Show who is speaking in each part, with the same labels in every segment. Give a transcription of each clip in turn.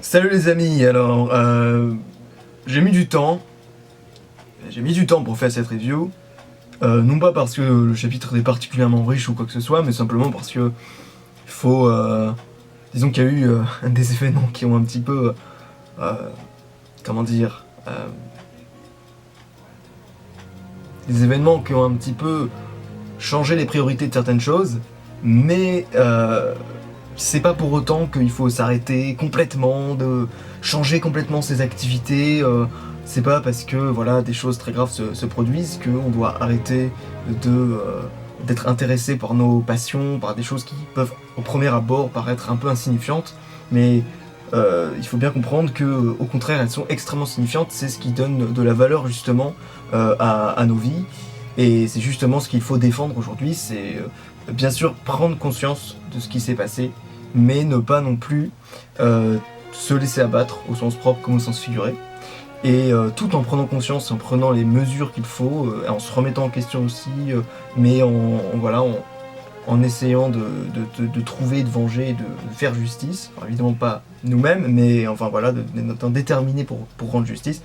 Speaker 1: Salut les amis, alors j'ai mis du temps pour faire cette review, non pas parce que le chapitre est particulièrement riche ou quoi que ce soit, mais simplement parce que il faut, disons qu'il y a eu des événements qui ont un petit peu, comment dire, des événements qui ont un petit peu changé les priorités de certaines choses, mais c'est pas pour autant qu'il faut s'arrêter complètement, de changer complètement ses activités. C'est pas parce que voilà des choses très graves se produisent qu'on doit arrêter d'être intéressé par nos passions, par des choses qui peuvent au premier abord paraître un peu insignifiantes, mais il faut bien comprendre que au contraire elles sont extrêmement signifiantes. C'est ce qui donne de la valeur justement à nos vies, et c'est justement ce qu'il faut défendre aujourd'hui. C'est bien sûr prendre conscience de ce qui s'est passé, mais ne pas non plus se laisser abattre au sens propre comme au sens figuré, et tout en prenant conscience, en prenant les mesures qu'il faut, en se remettant en question aussi, mais en essayant de trouver, de venger, de faire justice. Enfin, évidemment pas nous-mêmes, mais enfin voilà, d'être déterminé pour rendre justice.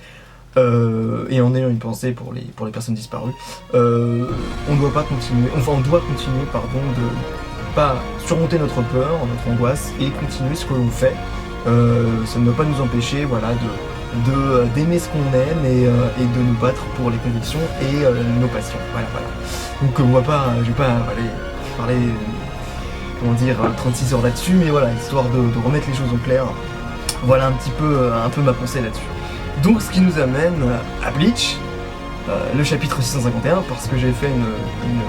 Speaker 1: Et en ayant une pensée pour les personnes disparues. On doit continuer, de pas surmonter notre peur, notre angoisse, et continuer ce que l'on fait. Ça ne doit pas nous empêcher, d'aimer ce qu'on aime, et de nous battre pour les convictions et nos passions. Voilà. Donc je vais pas parler 36 heures là-dessus, mais voilà, histoire de remettre les choses au clair. Voilà un peu ma pensée là-dessus. Donc ce qui nous amène à Bleach, le chapitre 651, parce que j'ai fait une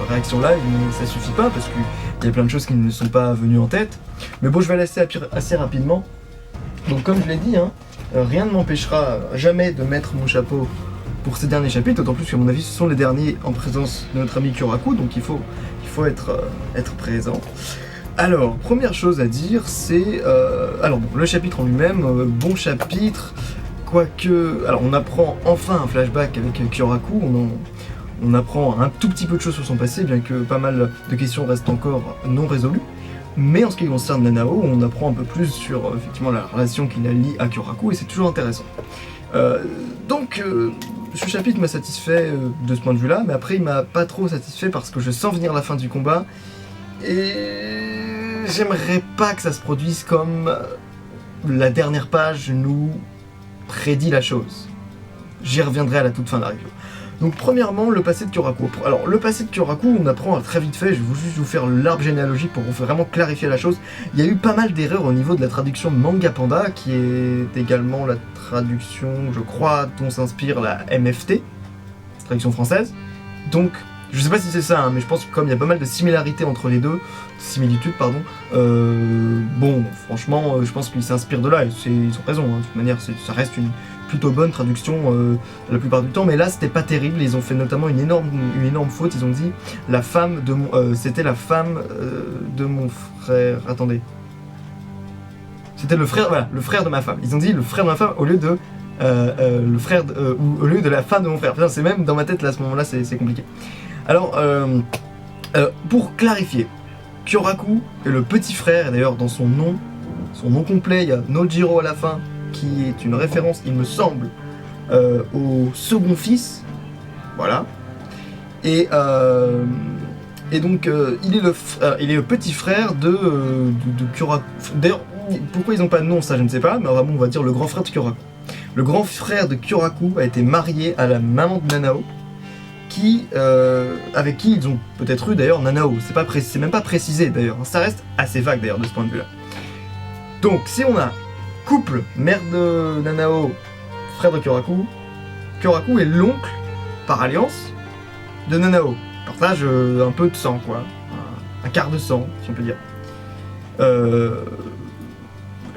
Speaker 1: réaction live, mais ça suffit pas, parce qu'il y a plein de choses qui ne me sont pas venues en tête. Mais bon, je vais laisser assez rapidement. Donc comme je l'ai dit, rien ne m'empêchera jamais de mettre mon chapeau pour ces derniers chapitres, d'autant plus qu'à mon avis ce sont les derniers en présence de notre ami Kyoraku, donc il faut être présent. Alors, première chose à dire, c'est... le chapitre en lui-même, bon chapitre, quoique... Alors, on apprend enfin un flashback avec Kyoraku, on apprend un tout petit peu de choses sur son passé, bien que pas mal de questions restent encore non résolues. Mais en ce qui concerne Nanao, on apprend un peu plus sur effectivement la relation qui la lie à Kyoraku, et c'est toujours intéressant. Ce chapitre m'a satisfait de ce point de vue-là, mais après il m'a pas trop satisfait parce que je sens venir la fin du combat, et j'aimerais pas que ça se produise comme la dernière page nous prédit la chose. J'y reviendrai à la toute fin de la review. Donc premièrement, le passé de Kyoraku. Alors le passé de Kyoraku, on apprend très vite fait, je vais juste vous faire l'arbre généalogique pour vraiment clarifier la chose. Il y a eu pas mal d'erreurs au niveau de la traduction de Manga Panda, qui est également la traduction, je crois, dont s'inspire la MFT, traduction française. Donc, je sais pas si c'est ça, mais je pense que comme il y a pas mal de similitudes, franchement, je pense qu'ils s'inspirent de là, et ils ont raison, de toute manière, ça reste une plutôt bonne traduction la plupart du temps, mais là c'était pas terrible. Ils ont fait notamment une énorme faute. Ils ont dit la femme de mon c'était la femme de mon frère. Attendez, c'était le frère de ma femme. Ils ont dit le frère de ma femme au lieu de au lieu de la femme de mon frère. Putain, c'est même dans ma tête là, à ce moment-là, c'est compliqué. Alors pour clarifier, Kyoraku est le petit frère, et d'ailleurs dans son nom complet il y a Nojiro à la fin, qui est une référence, il me semble, au second fils, voilà. Et donc il est le petit frère de Kyoraku. D'ailleurs, pourquoi ils n'ont pas de nom, ça je ne sais pas, mais vraiment on va dire le grand frère de Kyoraku. Le grand frère de Kyoraku a été marié à la maman de Nanao, avec qui ils ont peut-être eu d'ailleurs Nanao. C'est même pas précisé d'ailleurs, ça reste assez vague d'ailleurs de ce point de vue-là. Donc si on a couple, mère de Nanao, frère de Kyoraku, Kyoraku est l'oncle, par alliance, de Nanao. Partage un peu de sang, quoi. Un quart de sang, si on peut dire.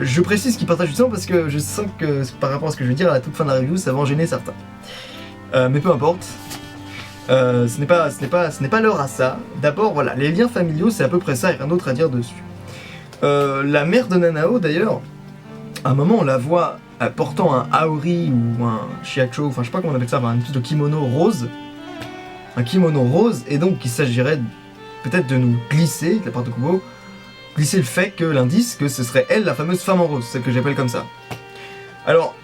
Speaker 1: Je précise qu'il partage du sang parce que je sens que, par rapport à ce que je vais dire à la toute fin de la review, ça va en gêner certains. Mais peu importe. Ce n'est pas l'heure à ça. D'abord, voilà, les liens familiaux, c'est à peu près ça, et rien d'autre à dire dessus. La mère de Nanao, d'ailleurs, à un moment, on la voit portant un haori ou un shiacho, enfin je sais pas comment on appelle ça, un petit de kimono rose. Un kimono rose, et donc il s'agirait peut-être de nous glisser, de la part de Kubo, glisser le fait que l'indice, que ce serait elle, la fameuse femme en rose, celle que j'appelle comme ça. Alors,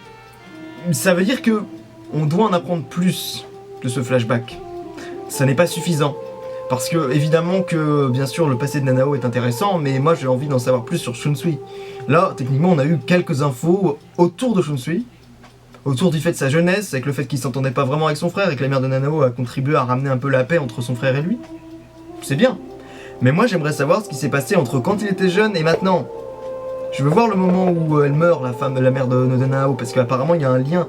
Speaker 1: ça veut dire que on doit en apprendre plus de ce flashback. Ça n'est pas suffisant. Parce que, évidemment que, bien sûr, le passé de Nanao est intéressant, mais moi j'ai envie d'en savoir plus sur Shunsui. Là, techniquement, on a eu quelques infos autour de Shunsui, autour du fait de sa jeunesse, avec le fait qu'il s'entendait pas vraiment avec son frère, et que la mère de Nanao a contribué à ramener un peu la paix entre son frère et lui. C'est bien. Mais moi j'aimerais savoir ce qui s'est passé entre quand il était jeune et maintenant. Je veux voir le moment où elle meurt, la mère de Nanao, parce qu'apparemment il y a un lien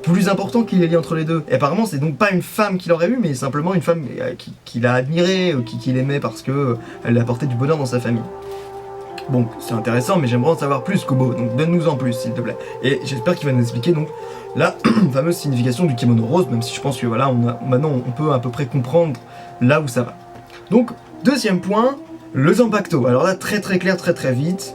Speaker 1: plus important qu'il y ait lié entre les deux. Et apparemment c'est donc pas une femme qu'il aurait eu, mais simplement une femme qu'il a admirée, qu'il aimait parce que elle apportait du bonheur dans sa famille. Bon, c'est intéressant, mais j'aimerais en savoir plus, Kobo, donc donne-nous en plus, s'il te plaît. Et j'espère qu'il va nous expliquer donc la fameuse signification du kimono rose, même si je pense que voilà, maintenant on peut à peu près comprendre là où ça va. Donc, deuxième point, le Zanpakuto. Alors là, très clair, très vite.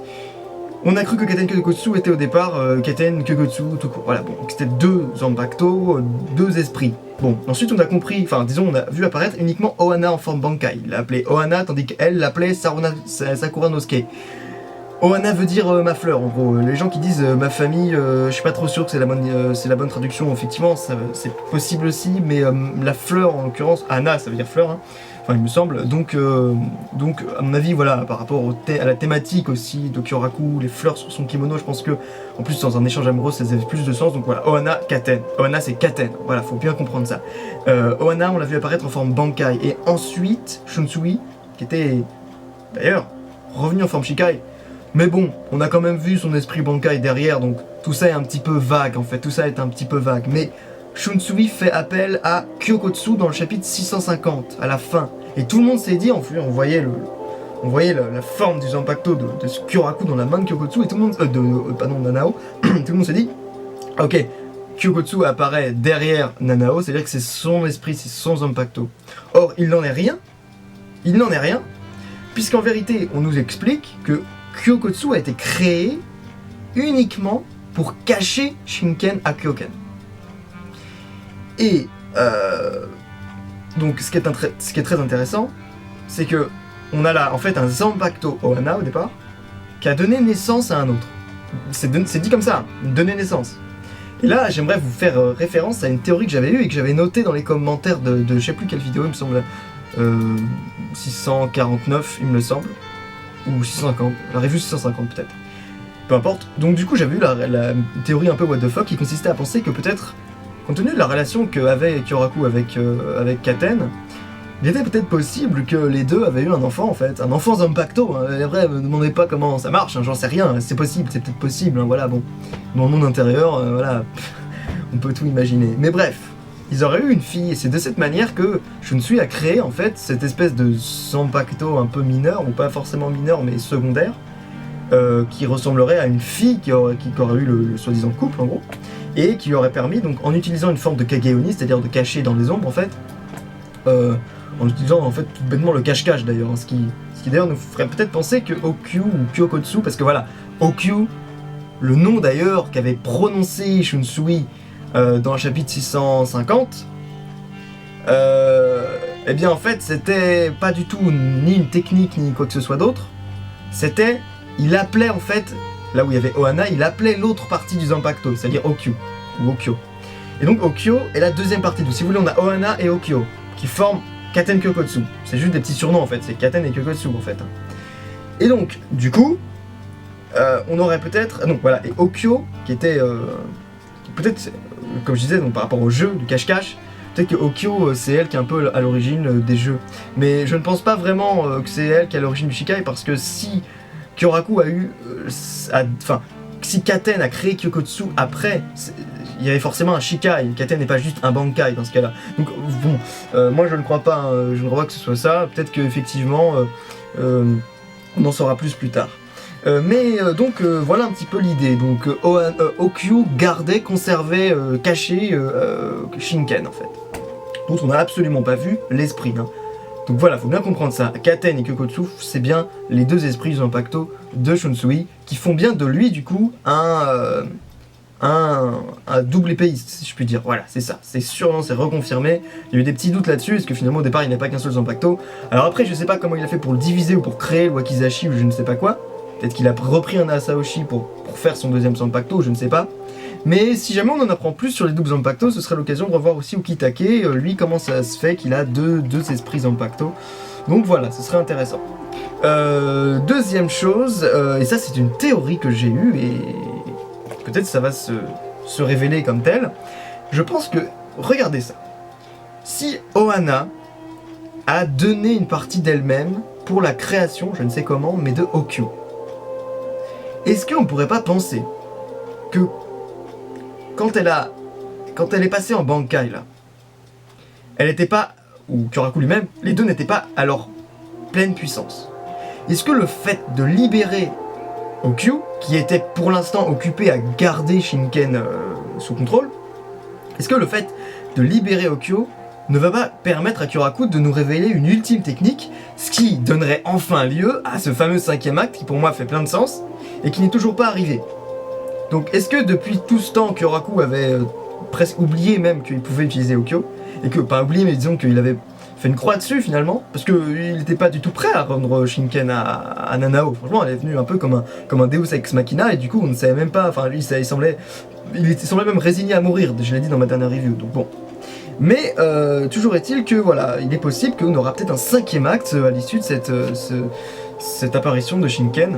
Speaker 1: On a cru que Katen Kyokotsu était au départ Katen Kyokotsu tout court. Voilà, bon, c'était deux Zanpakuto, deux esprits. Bon, ensuite on a compris, enfin disons, on a vu apparaître uniquement Ohana en forme Bankai. Il l'a appelé Ohana, tandis qu'elle l'appelait Sakura no Suke. Ohana veut dire ma fleur, en gros. Les gens qui disent ma famille, je suis pas trop sûr que c'est la bonne traduction. Effectivement, c'est possible aussi, mais la fleur en l'occurrence, Hana, ça veut dire fleur, hein. Enfin, il me semble. Donc, à mon avis, voilà, par rapport à la thématique aussi de Kyoraku, les fleurs sur son kimono, je pense que, en plus, dans un échange amoureux, ça avait plus de sens. Donc voilà, Ohana, Katen. Ohana, c'est Katen. Voilà, faut bien comprendre ça. Ohana, on l'a vu apparaître en forme Bankai. Et ensuite, Shunsui, qui était, d'ailleurs, revenu en forme Shikai. Mais bon, on a quand même vu son esprit Bankai derrière, donc tout ça est un petit peu vague, en fait. Tout ça est un petit peu vague. Mais Shunsui fait appel à Kyokotsu dans le chapitre 650, à la fin. Et tout le monde s'est dit, on voyait la forme du Zanpakuto de Kyoraku dans la main de Kyokotsu, et tout le monde, pardon, Nanao, tout le monde s'est dit, ok, Kyokotsu apparaît derrière Nanao, c'est-à-dire que c'est son esprit, c'est son Zanpakuto. Or, il n'en est rien, puisqu'en vérité, on nous explique que Kyokotsu a été créé uniquement pour cacher Shinken à Kyoken. Et donc ce qui est très intéressant, c'est que on a là en fait un Zanpakuto Ohana au départ, qui a donné naissance à un autre. C'est dit comme ça, donner naissance. Et là j'aimerais vous faire référence à une théorie que j'avais eue et que j'avais notée dans les commentaires de je sais plus quelle vidéo, il me semble 649 il me semble, ou 650, la revue 650 peut-être. Peu importe. Donc du coup j'avais eu la théorie un peu what the fuck qui consistait à penser que peut-être, compte tenu de la relation qu'avait Kyoraku avec Katen, il était peut-être possible que les deux avaient eu un enfant en fait, un enfant Zanpakuto. Hein. Après, me demandez pas comment ça marche, hein, j'en sais rien, c'est possible, c'est peut-être possible, hein, voilà, bon. Dans le monde intérieur, voilà, on peut tout imaginer. Mais bref, ils auraient eu une fille, et c'est de cette manière que Shunsui a créé en fait cette espèce de Zanpakuto un peu mineur, ou pas forcément mineur mais secondaire, qui ressemblerait à une fille qui aurait eu le soi-disant couple en gros, et qui lui aurait permis, donc en utilisant une forme de Kageoni, c'est-à-dire de cacher dans les ombres en fait, en utilisant en fait tout bêtement le cache-cache d'ailleurs, hein, ce qui d'ailleurs nous ferait peut-être penser que Okyu ou Kyokotsu, parce que voilà, Okyu, le nom d'ailleurs qu'avait prononcé Shunsui dans le chapitre 650, eh bien en fait c'était pas du tout ni une technique ni quoi que ce soit d'autre, c'était, il appelait en fait, là où il y avait Ohana, il appelait l'autre partie du Zanpakuto, c'est-à-dire Okyu, ou Okyo. Et donc Okyo est la deuxième partie, donc si vous voulez on a Ohana et Okyo, qui forment Katen Kyokotsu. C'est juste des petits surnoms en fait, c'est Katen et Kyokotsu en fait. Et donc, du coup, on aurait peut-être... Donc voilà, et Okyo, qui était... peut-être, comme je disais, donc, par rapport au jeu du cache-cache, peut-être que Okyo, c'est elle qui est un peu à l'origine des jeux. Mais je ne pense pas vraiment que c'est elle qui est à l'origine du Shikai, parce que si Kyoraku a eu... Enfin, si Katen a créé Kyokotsu après... Il y avait forcément un Shikai, Katen n'est pas juste un Bankai dans ce cas-là. Donc bon, moi je ne crois pas, je ne crois pas que ce soit ça, peut-être qu'effectivement on en saura plus tard. Donc voilà un petit peu l'idée, donc Okyu conservait, caché Shinken en fait, dont on n'a absolument pas vu l'esprit. Hein. Donc voilà, faut bien comprendre ça, Katen et Kyokotsu, c'est bien les deux esprits du Zanpakuto de Shunsui, qui font bien de lui du coup un double épéiste, si je puis dire. Voilà, c'est ça. C'est sûrement, c'est reconfirmé. Il y a eu des petits doutes là-dessus, parce que finalement, au départ, il n'y a pas qu'un seul Zanpakuto. Alors après, je sais pas comment il a fait pour le diviser ou pour créer le Wakizashi ou je ne sais pas quoi. Peut-être qu'il a repris un Asaoshi pour faire son deuxième Zanpakuto, je ne sais pas. Mais si jamais on en apprend plus sur les doubles Zanpakuto, ce serait l'occasion de revoir aussi Ukitake, lui comment ça se fait qu'il a deux esprits Zanpakuto. Donc voilà, ce serait intéressant. Deuxième chose, et ça c'est une théorie que j'ai eue, et peut-être ça va se révéler comme tel. Je pense que, regardez ça, si Ohana a donné une partie d'elle-même pour la création, je ne sais comment, mais de Hokyu, est-ce qu'on ne pourrait pas penser que quand elle est passée en Bankai là, elle n'était pas, ou Kyoraku lui-même, les deux n'étaient pas à leur pleine puissance. Est-ce que le fait de libérer Hokyu, qui était pour l'instant occupé à garder Shinken sous contrôle, est-ce que le fait de libérer Hokyu ne va pas permettre à Kyoraku de nous révéler une ultime technique, ce qui donnerait enfin lieu à ce fameux 5e acte qui pour moi fait plein de sens, et qui n'est toujours pas arrivé. Donc est-ce que depuis tout ce temps Kyoraku avait presque oublié même qu'il pouvait utiliser Hokyu, et que, pas oublié mais disons qu'il avait fait une croix dessus finalement, parce qu'il n'était pas du tout prêt à rendre Shinken à Nanao. Franchement, elle est venue un peu comme un Deus Ex Machina, et du coup on ne savait même pas, enfin lui il semblait même résigné à mourir, je l'ai dit dans ma dernière review, donc bon. Mais toujours est-il que voilà, il est possible qu'on aura peut-être un 5e acte à l'issue de cette apparition de Shinken,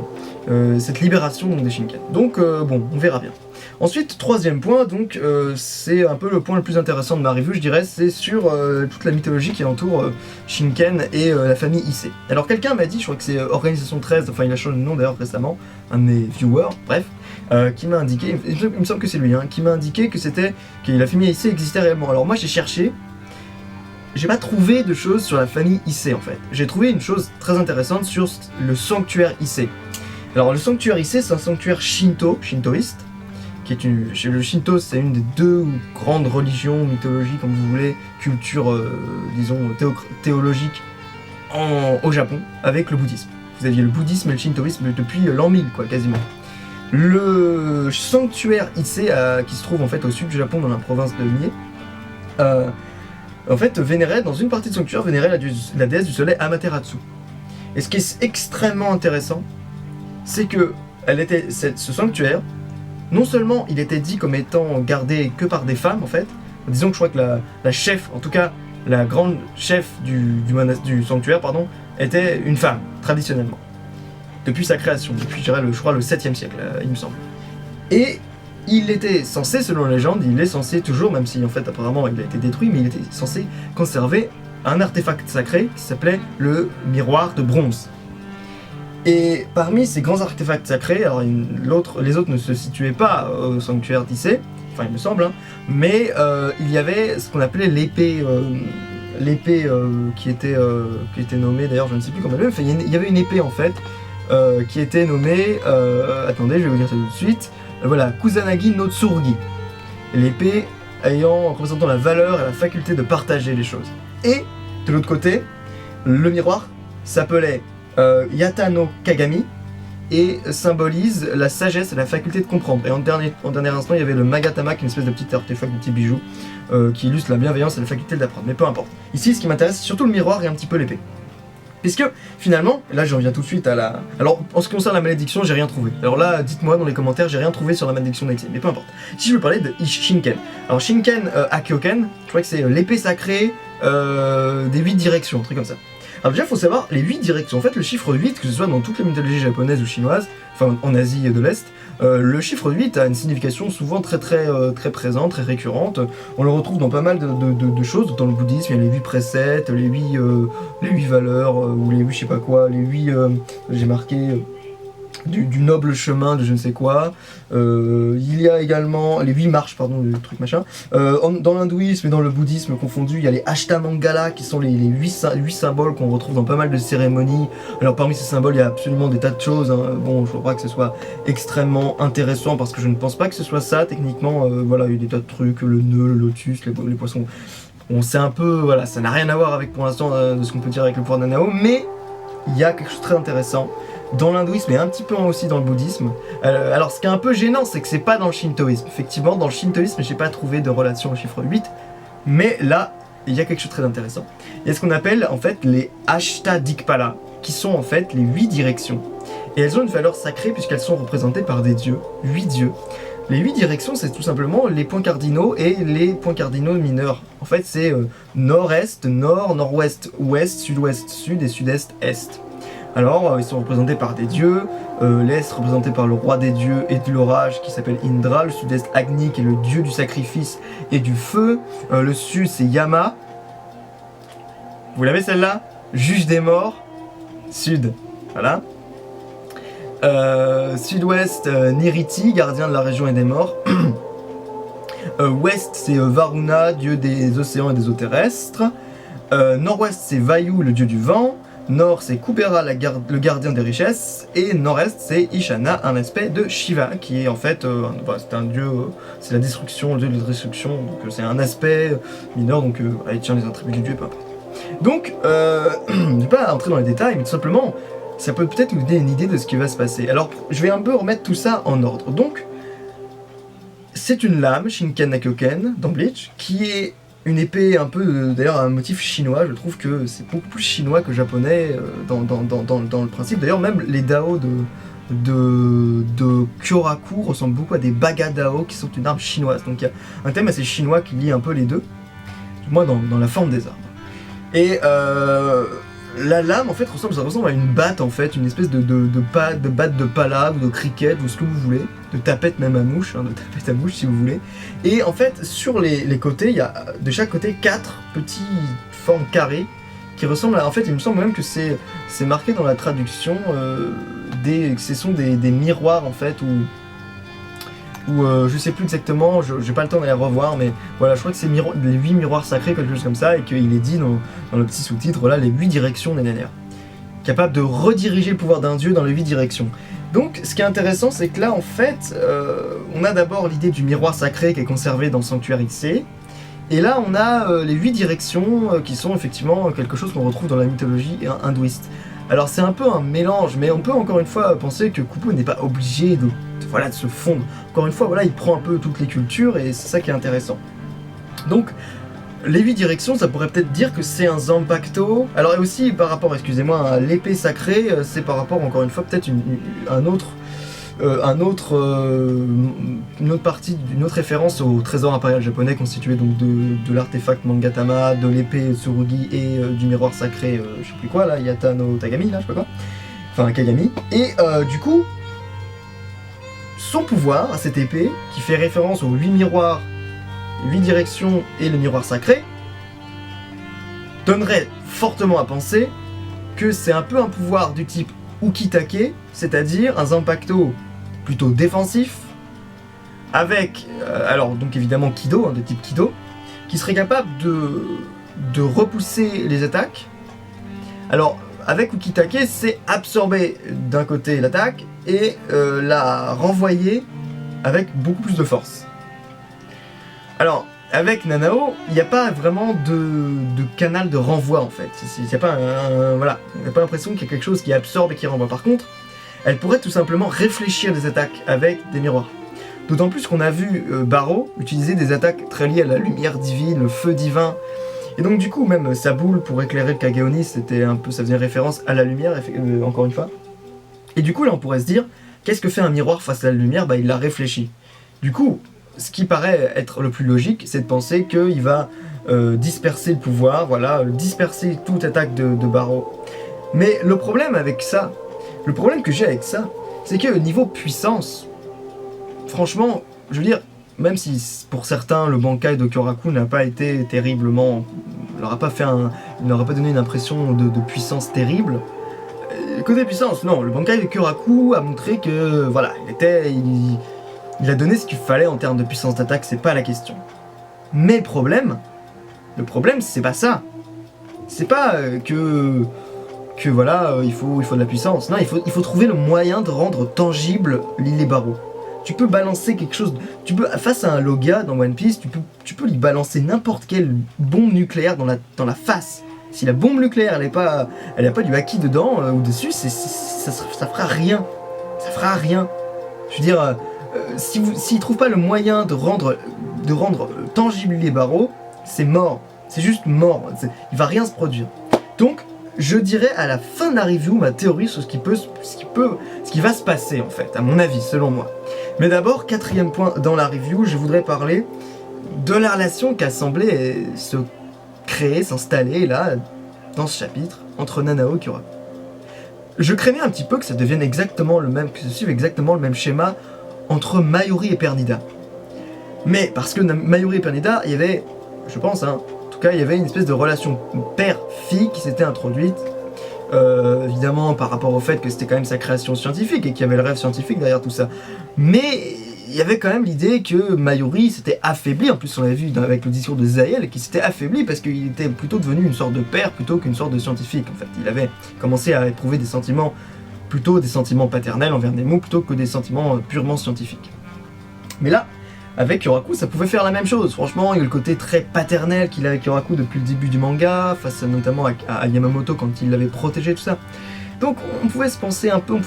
Speaker 1: cette libération des Shinken. Donc bon, on verra bien. Ensuite, 3e point, donc c'est un peu le point le plus intéressant de ma review, je dirais, c'est sur toute la mythologie qui entoure Shinken et la famille Issei. Alors quelqu'un m'a dit, je crois que c'est Organisation 13, enfin il a changé de nom d'ailleurs récemment, un de mes viewers, bref, qui m'a indiqué, il me semble que c'est lui, hein, qui m'a indiqué que la famille Issei existait réellement. Alors moi j'ai cherché, j'ai pas trouvé de choses sur la famille Issei en fait. J'ai trouvé une chose très intéressante sur le sanctuaire Issei. Alors le sanctuaire Issei, c'est un sanctuaire shintoïste, le Shinto, c'est une des deux grandes religions, mythologies, comme vous voulez, culture, disons, théologique au Japon, avec le bouddhisme. Vous aviez le bouddhisme et le shintoïsme depuis l'an 1000, quoi, quasiment. Le sanctuaire Issei, qui se trouve en fait au sud du Japon, dans la province de Mie, en fait, vénérait, dans une partie du sanctuaire, vénérait la déesse du soleil Amaterasu. Et ce qui est extrêmement intéressant, c'est que ce sanctuaire, non seulement il était dit comme étant gardé que par des femmes en fait, disons que je crois que la chef, en tout cas la grande chef du sanctuaire, pardon, était une femme, traditionnellement. Depuis sa création, depuis je crois le 7e siècle, il me semble. Et il était censé, selon la légende, il est censé toujours, même si en fait apparemment il a été détruit, mais il était censé conserver un artefact sacré qui s'appelait le miroir de bronze. Et parmi ces grands artefacts sacrés, alors les autres ne se situaient pas au sanctuaire d'Issei, enfin il me semble, hein, mais il y avait ce qu'on appelait l'épée qui était nommée, d'ailleurs je ne sais plus comment elle est, enfin, il y avait une épée en fait, qui était nommée, attendez je vais vous dire ça tout de suite, voilà, Kusanagi no Tsurugi, l'épée représentant la valeur et la faculté de partager les choses. Et de l'autre côté, le miroir s'appelait Yata no Kagami et symbolise la sagesse et la faculté de comprendre. Et en dernier instant, il y avait le Magatama, qui est une espèce de petit artefact, de petit bijou, qui illustre la bienveillance et la faculté d'apprendre. Mais peu importe. Ici, ce qui m'intéresse, c'est surtout le miroir et un petit peu l'épée. Puisque finalement, là j'en viens tout de suite à la... Alors en ce qui concerne la malédiction, j'ai rien trouvé. Alors là, dites-moi dans les commentaires, j'ai rien trouvé sur la malédiction d'Issei, mais peu importe. Si je veux parler de Shinken. Alors Shinken Akyoken, je crois que c'est l'épée sacrée des 8 directions, un truc comme ça. Alors déjà, il faut savoir, les 8 directions, en fait le chiffre 8, que ce soit dans toutes les mythologies japonaises ou chinoises, enfin en Asie de l'Est, le chiffre 8 a une signification souvent très présente, très récurrente. On le retrouve dans pas mal de choses, dans le bouddhisme, il y a les 8 préceptes, les 8 valeurs, ou les 8 je sais pas quoi, les 8, j'ai marqué... Du noble chemin de je ne sais quoi. Il y a également les 8 marches, pardon, le truc machin. Dans l'hindouisme et dans le bouddhisme confondu, il y a les Ashtamangala qui sont les 8 symboles qu'on retrouve dans pas mal de cérémonies. Alors parmi ces symboles, il y a absolument des tas de choses, hein. Bon, je ne crois pas que ce soit extrêmement intéressant parce que je ne pense pas que ce soit ça techniquement. Voilà, il y a des tas de trucs, le nœud, le lotus, les poissons. On sait un peu, voilà, ça n'a rien à voir avec pour l'instant de ce qu'on peut dire avec le pouvoir d'Anao, mais il y a quelque chose de très intéressant dans l'hindouisme et un petit peu aussi dans le bouddhisme. Alors ce qui est un peu gênant, c'est que c'est pas dans le shintoïsme. Effectivement, dans le shintoïsme, j'ai pas trouvé de relation au chiffre 8, mais là, il y a quelque chose de très intéressant. Il y a ce qu'on appelle en fait les Ashtadikpala, qui sont en fait les 8 directions. Et elles ont une valeur sacrée puisqu'elles sont représentées par des dieux, 8 dieux, Les 8 directions, c'est tout simplement les points cardinaux et les points cardinaux mineurs. En fait, c'est nord-est, nord, nord-ouest, ouest, sud-ouest, sud et sud-est, est. Alors, ils sont représentés par des dieux, l'est représenté par le roi des dieux et de l'orage qui s'appelle Indra, le sud-est Agni qui est le dieu du sacrifice et du feu, le sud c'est Yama. Vous l'avez celle-là? Juge des morts, sud, voilà. Sud-ouest, Niriti, gardien de la région et des morts. Ouest, c'est Varuna, dieu des océans et des eaux terrestres. Nord-ouest, c'est Vayu, le dieu du vent. Nord, c'est Kubera, le gardien des richesses. Et nord-est, c'est Ishana, un aspect de Shiva, qui est en fait, c'est un dieu, c'est la destruction, le dieu de la destruction. Donc c'est un aspect mineur, donc il tient les attributs du dieu, peu importe. Donc, je ne vais pas entrer dans les détails, mais tout simplement, ça peut peut-être nous donner une idée de ce qui va se passer. Alors, je vais un peu remettre tout ça en ordre. Donc, c'est une lame, Shinken Nakoken, dans Bleach, qui est une épée un peu, d'ailleurs un motif chinois. Je trouve que c'est beaucoup plus chinois que japonais dans le principe. D'ailleurs, même les Dao de Kyoraku ressemblent beaucoup à des Baga Dao, qui sont une arme chinoise. Donc, il y a un thème assez chinois qui lie un peu les deux, du moins dans la forme des armes. Et la lame en fait ça ressemble à une batte en fait, une espèce de batte de pala ou de cricket ou ce que vous voulez, de tapette même à mouche, de tapette à mouche si vous voulez. Et en fait sur les côtés, il y a de chaque côté 4 petites formes carrées qui ressemblent à, en fait il me semble même que c'est marqué dans la traduction, ce sont des miroirs en fait, ou je sais plus exactement, j'ai pas le temps d'aller revoir, mais voilà, je crois que c'est les 8 miroirs sacrés, quelque chose comme ça, et qu'il est dit dans le petit sous-titre, là, les 8 directions nénénaires. Capable de rediriger le pouvoir d'un dieu dans les 8 directions. Donc, ce qui est intéressant, c'est que là, en fait, on a d'abord l'idée du miroir sacré qui est conservé dans le sanctuaire XC, et là, on a les 8 directions qui sont effectivement quelque chose qu'on retrouve dans la mythologie hindouiste. Alors, c'est un peu un mélange, mais on peut encore une fois penser que Kupo n'est pas obligé de se fondre. Encore une fois, voilà, il prend un peu toutes les cultures et c'est ça qui est intéressant. Donc, les 8 directions, ça pourrait peut-être dire que c'est un Zanpakuto. Alors, et aussi par rapport, excusez-moi, à l'épée sacrée, c'est par rapport, encore une fois, peut-être une autre référence au trésor impérial japonais constitué donc de l'artefact Mangatama, de l'épée Tsurugi et du miroir sacré, je sais plus quoi là, Yata no Tagami, là, je sais pas quoi. Enfin, Kagami. Et du coup, son pouvoir à cette épée, qui fait référence aux 8 miroirs, 8 directions et le miroir sacré, donnerait fortement à penser que c'est un peu un pouvoir du type Ukitake, c'est-à-dire un Zanpakuto plutôt défensif, avec, alors donc évidemment Kido, de type Kido, qui serait capable de repousser les attaques. Alors, avec Ukitake, c'est absorber d'un côté l'attaque et la renvoyer avec beaucoup plus de force. Alors, avec Nanao, il n'y a pas vraiment de canal de renvoi en fait. Il n'y a pas voilà, on n'a pas l'impression qu'il y a quelque chose qui absorbe et qui renvoie. Par contre, elle pourrait tout simplement réfléchir des attaques avec des miroirs. D'autant plus qu'on a vu Barreau utiliser des attaques très liées à la lumière divine, le feu divin. Et donc du coup, même sa boule pour éclairer le Kage-Oni, c'était un peu, ça faisait référence à la lumière, encore une fois. Et du coup, là, on pourrait se dire, qu'est-ce que fait un miroir face à la lumière? Bah, il la réfléchit. Du coup, ce qui paraît être le plus logique, c'est de penser qu'il va disperser le pouvoir, voilà, disperser toute attaque de Barreau. Mais le problème avec ça, le problème que j'ai avec ça, c'est que niveau puissance, franchement, je veux dire, même si pour certains le Bankai de Kyoraku n'a pas été terriblement, il n'aura pas donné une impression de puissance terrible. Côté puissance, non, le Bankai de Kyoraku a montré que voilà, il a donné ce qu'il fallait en termes de puissance d'attaque, c'est pas la question. Mais le problème, c'est pas ça. C'est pas que voilà, il faut de la puissance. Non, il faut trouver le moyen de rendre tangible l'île Barreau. Tu peux balancer quelque chose, face à un Logia dans One Piece, tu peux lui balancer n'importe quelle bombe nucléaire dans la face. Si la bombe nucléaire elle a pas du haki dedans ou dessus, ça fera rien. Ça fera rien. Je veux dire, s'il trouve pas le moyen de rendre tangible les barreaux, c'est mort. C'est juste mort. Il va rien se produire. Donc, je dirais à la fin de la review ma théorie sur ce qui va se passer en fait, à mon avis, selon moi. Mais d'abord, quatrième point dans la review, je voudrais parler de la relation qui a semblé se créer, s'installer là, dans ce chapitre, entre Nanao et Kyoraku. Je craignais un petit peu que ça devienne exactement le même, que ce suive exactement le même schéma entre Mayuri et Pernida. Mais parce que Mayuri et Pernida, il y avait, je pense, en tout cas, il y avait une espèce de relation père-fille qui s'était introduite. Évidemment, par rapport au fait que c'était quand même sa création scientifique et qu'il y avait le rêve scientifique derrière tout ça. Mais il y avait quand même l'idée que Mayuri s'était affaibli, en plus on l'a vu avec le discours de Zael, qui s'était affaibli parce qu'il était plutôt devenu une sorte de père plutôt qu'une sorte de scientifique. En fait, il avait commencé à éprouver des sentiments, plutôt des sentiments paternels envers Nemo, plutôt que des sentiments purement scientifiques. Mais là, avec Kyoraku, ça pouvait faire la même chose. Franchement, il y a le côté très paternel qu'il a avec Kyoraku depuis le début du manga, face notamment à Yamamoto quand il l'avait protégé, tout ça. Donc on pouvait penser un peu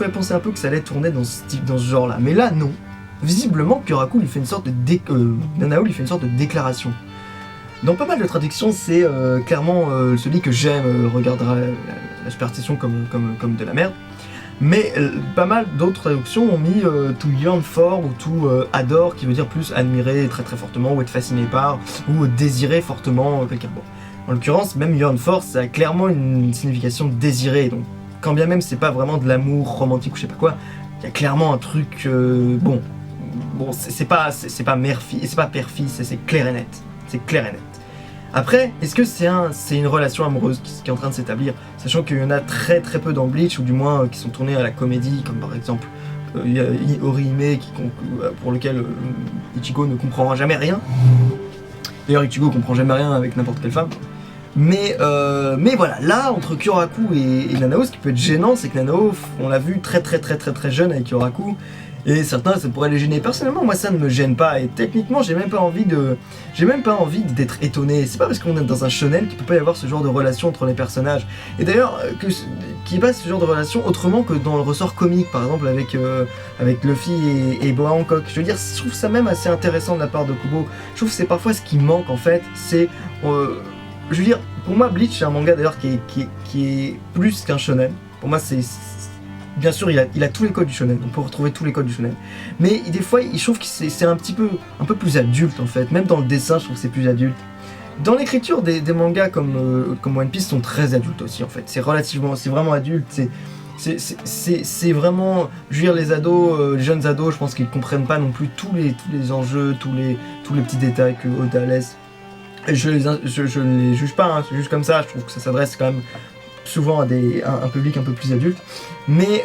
Speaker 1: que ça allait tourner dans ce genre-là. Mais là, non. Visiblement, Kyoraku lui fait une sorte de Nanao lui fait une sorte de déclaration. Dans pas mal de traductions, c'est clairement celui que j'aime regardera la superstition comme de la merde. Mais pas mal d'autres traductions ont mis to yearn for ou to adore, qui veut dire plus admirer très très fortement, ou être fasciné par, ou désirer fortement quelqu'un. Bon. En l'occurrence, même yearn for, ça a clairement une signification désirer. Donc, quand bien même c'est pas vraiment de l'amour romantique ou je sais pas quoi, il y a clairement un truc bon, c'est pas mère-fille, c'est pas père-fils, c'est clair et net. C'est clair et net. Après, est-ce que c'est une relation amoureuse qui est en train de s'établir, sachant qu'il y en a très très peu dans Bleach, ou du moins qui sont tournés à la comédie, comme par exemple Orihime, pour lequel Ichigo ne comprendra jamais rien. D'ailleurs, Ichigo comprend jamais rien avec n'importe quelle femme. Mais voilà, là, entre Kyoraku et Nanao, ce qui peut être gênant, c'est que Nanao, on l'a vu très jeune avec Kyoraku, et certains, ça pourrait les gêner. Personnellement, moi, ça ne me gêne pas, et techniquement, j'ai même pas envie d'être étonné. C'est pas parce qu'on est dans un shonen qu'il peut pas y avoir ce genre de relation entre les personnages. Et d'ailleurs, qu'il n'y ait pas ce genre de relation autrement que dans le ressort comique, par exemple, avec Luffy et Boa Hancock. Je veux dire, je trouve ça même assez intéressant de la part de Kubo. Je trouve que c'est parfois ce qui manque, en fait, c'est... je veux dire, pour moi, Bleach, c'est un manga d'ailleurs qui est plus qu'un shonen. Pour moi, c'est... Bien sûr, il a tous les codes du shonen, on peut retrouver tous les codes du shonen. Mais des fois, je trouve que c'est un peu plus adulte en fait. Même dans le dessin, je trouve que c'est plus adulte. Dans l'écriture, des mangas comme One Piece sont très adultes aussi en fait. C'est vraiment adulte. C'est vraiment, je veux dire, les ados, les jeunes ados, je pense qu'ils comprennent pas non plus tous les enjeux, tous les petits détails que Oda laisse. Et je ne les juge pas, hein, c'est juste comme ça. Je trouve que ça s'adresse quand même souvent à un public un peu plus adulte, mais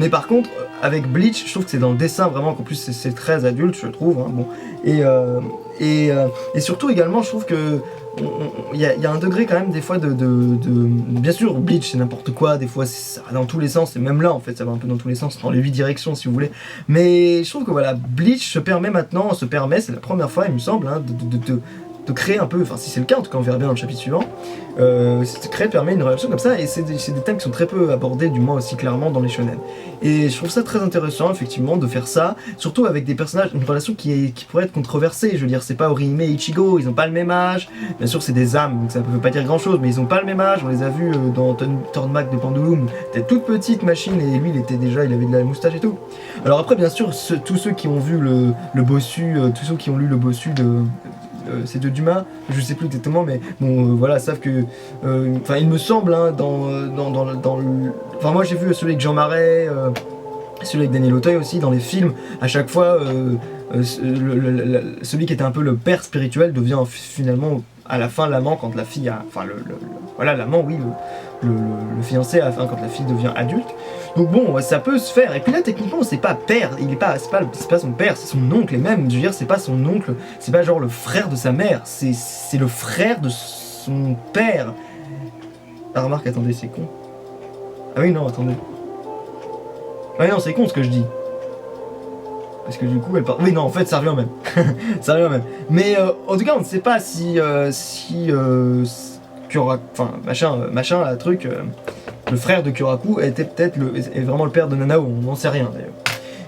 Speaker 1: par contre avec Bleach je trouve que c'est dans le dessin vraiment qu'en plus c'est très adulte je trouve, hein, bon. Et surtout également je trouve que il y a un degré quand même des fois de bien sûr Bleach c'est n'importe quoi, des fois ça va dans tous les sens, et même là en fait ça va un peu dans tous les sens, dans les 8 directions si vous voulez, mais je trouve que voilà, Bleach se permet, c'est la première fois il me semble, hein, de créer un peu, enfin si c'est le cas en tout cas on verra bien dans le chapitre suivant, permet une relation comme ça, et c'est des thèmes qui sont très peu abordés du moins aussi clairement dans les shonen. Et je trouve ça très intéressant effectivement de faire ça, surtout avec des personnages, une relation qui pourrait être controversée, je veux dire c'est pas Orihime et Ichigo, ils ont pas le même âge, bien sûr c'est des âmes donc ça peut pas dire grand chose, mais ils ont pas le même âge, on les a vus dans Tornmak de Pendulum, c'était toute petite machine et lui il avait de la moustache et tout. Alors après bien sûr tous ceux qui ont vu le bossu, tous ceux qui ont lu le bossu c'est de Dumas, je sais plus exactement, mais bon, voilà, savent que, enfin, il me semble, hein, enfin, moi j'ai vu celui avec Jean Marais, celui avec Daniel Auteuil aussi, dans les films, à chaque fois, celui qui était un peu le père spirituel devient finalement, à la fin, l'amant quand la fille a, enfin, voilà, l'amant, oui, le fiancé à la fin quand la fille devient adulte. Donc bon, ça peut se faire. Et puis là, techniquement, c'est pas père, c'est pas son père, c'est son oncle. Et même, je veux dire, c'est pas son oncle, c'est pas genre le frère de sa mère, c'est le frère de son père. Ah, remarque, attendez, c'est con. Ah oui, non, attendez. Ah oui, non, c'est con ce que je dis. Parce que du coup, elle part... Oui, non, en fait, ça revient même. Ça revient même. Mais en tout cas, on ne sait pas si Kyoraku, enfin, machin, la truc... le frère de Kyoraku était peut-être est vraiment le père de Nanao, on n'en sait rien d'ailleurs.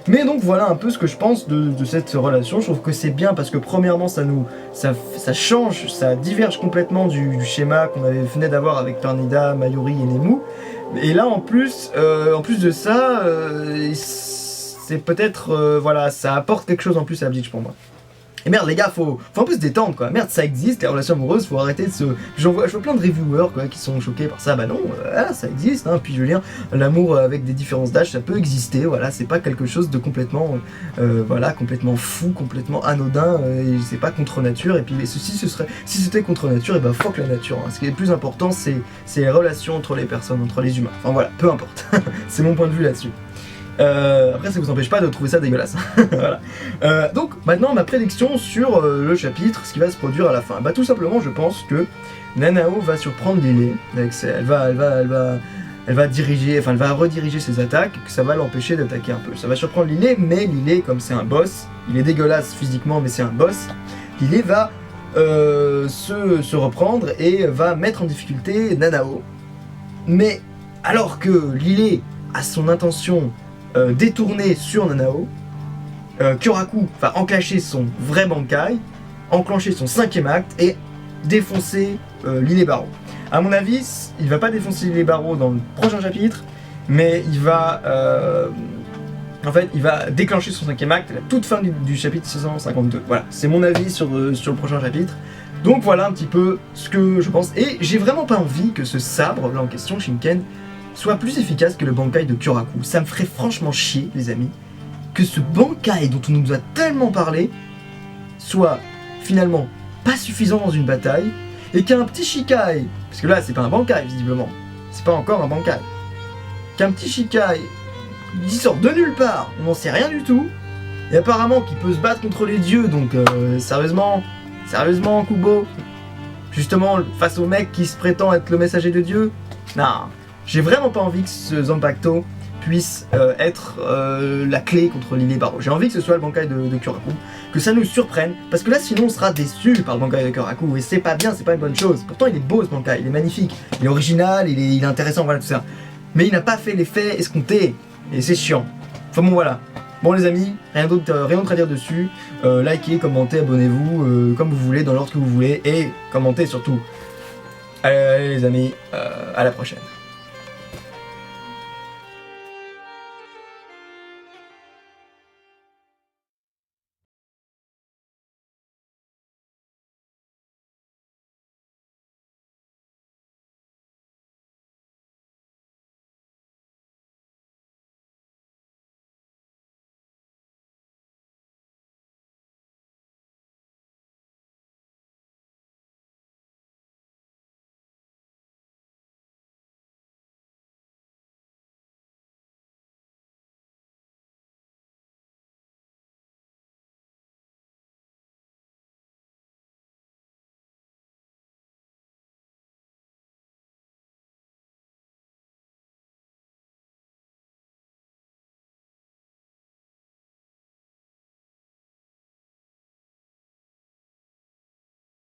Speaker 1: Mais donc voilà un peu ce que je pense de cette relation. Je trouve que c'est bien parce que premièrement ça change, ça diverge complètement du schéma qu'on venait d'avoir avec Pernida, Mayuri et Nemu. Et là en plus de ça, c'est peut-être, voilà, ça apporte quelque chose en plus à Bleach pour moi. Et merde les gars, faut un peu se détendre quoi, merde ça existe, les relations amoureuses, faut arrêter de se... Je vois plein de reviewers quoi, qui sont choqués par ça, bah non, voilà, ça existe, hein. Puis je veux dire, l'amour avec des différences d'âge, ça peut exister, voilà, c'est pas quelque chose de complètement, voilà, complètement fou, complètement anodin, et c'est pas contre nature, et puis si c'était contre nature, et bah fuck la nature, hein. Ce qui est le plus important, c'est les relations entre les personnes, entre les humains, enfin voilà, peu importe, c'est mon point de vue là-dessus. Après ça vous empêche pas de trouver ça dégueulasse. Voilà. Donc maintenant ma prédiction sur le chapitre, ce qui va se produire à la fin. Bah tout simplement je pense que Nanao va surprendre Lillet, elle va diriger, enfin elle va rediriger ses attaques, que ça va l'empêcher d'attaquer un peu. Ça va surprendre Lillet, mais Lillet comme c'est un boss, il est dégueulasse physiquement mais c'est un boss, Lillet va se reprendre et va mettre en difficulté Nanao. Mais alors que Lillet a son intention détourner sur Nanao, Kyoraku va enclencher son vrai Bankai, enclencher son 5ème acte et défoncer Lillet Barreau. A mon avis, il va pas défoncer Lillet Barreau dans le prochain chapitre, mais il va en fait, il va déclencher son 5ème acte à la toute fin du chapitre 652. Voilà, c'est mon avis sur le prochain chapitre. Donc voilà un petit peu ce que je pense. Et j'ai vraiment pas envie que ce sabre là en question, Shinken, soit plus efficace que le Bankai de Kyoraku. Ça me ferait franchement chier, les amis, que ce Bankai dont on nous a tellement parlé soit finalement pas suffisant dans une bataille, et qu'un petit Shikai, parce que là c'est pas un Bankai visiblement, c'est pas encore un Bankai, qu'un petit Shikai il sort de nulle part, on n'en sait rien du tout, et apparemment qu'il peut se battre contre les dieux, donc sérieusement Kubo, justement face au mec qui se prétend être le messager de Dieu, non. J'ai vraiment pas envie que ce Zanpakuto puisse être la clé contre Lillet Barreau. J'ai envie que ce soit le Bankai de Kyoraku, que ça nous surprenne, parce que là sinon on sera déçu par le Bankai de Kyoraku, et c'est pas bien, c'est pas une bonne chose. Pourtant il est beau ce Bankai, il est magnifique, il est original, il est intéressant, voilà tout ça. Mais il n'a pas fait l'effet escompté, et c'est chiant. Enfin bon voilà. Bon les amis, rien d'autre à dire dessus. Likez, commentez, abonnez-vous, comme vous voulez, dans l'ordre que vous voulez, et commentez surtout. Allez les amis, à la prochaine.